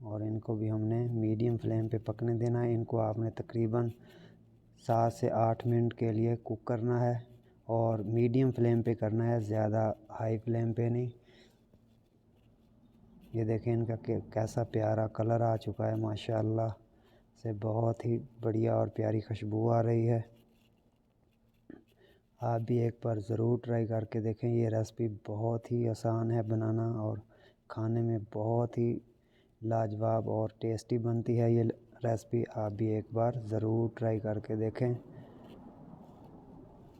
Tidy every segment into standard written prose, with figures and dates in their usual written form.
और इनको भी हमने मीडियम फ्लेम पे पकने देना है। इनको आपने तकरीबन 7 से 8 मिनट के लिए कुक करना है और मीडियम फ्लेम पे करना है, ज़्यादा हाई फ्लेम पे नहीं। ये देखें इनका कैसा प्यारा कलर आ चुका है, माशाल्लाह से बहुत ही बढ़िया और प्यारी खुशबू आ रही है। आप भी एक बार ज़रूर ट्राई करके देखें। ये रेसिपी बहुत ही आसान है बनाना और खाने में बहुत ही लाजवाब और टेस्टी बनती है ये रेसिपी। आप भी एक बार ज़रूर ट्राई करके देखें।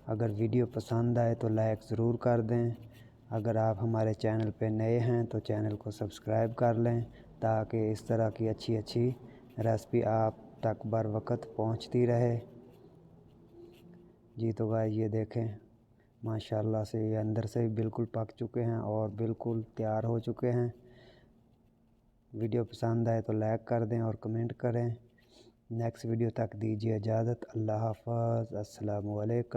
अगर वीडियो पसंद आए तो लाइक ज़रूर कर दें। अगर आप हमारे चैनल पे नए हैं तो चैनल को सब्सक्राइब कर लें, ताकि इस तरह की अच्छी अच्छी रेसिपी आप तक बर वक्त पहुँचती रहे। जी तो गाइस ये देखें माशाल्लाह से ये अंदर से बिल्कुल पक चुके हैं और बिल्कुल तैयार हो चुके हैं। वीडियो पसंद आए तो लाइक कर दें और कमेंट करें। नेक्स्ट वीडियो तक दीजिए इजाज़त। अल्लाह हाफ़िज़। अस्सलामु अलैकुम।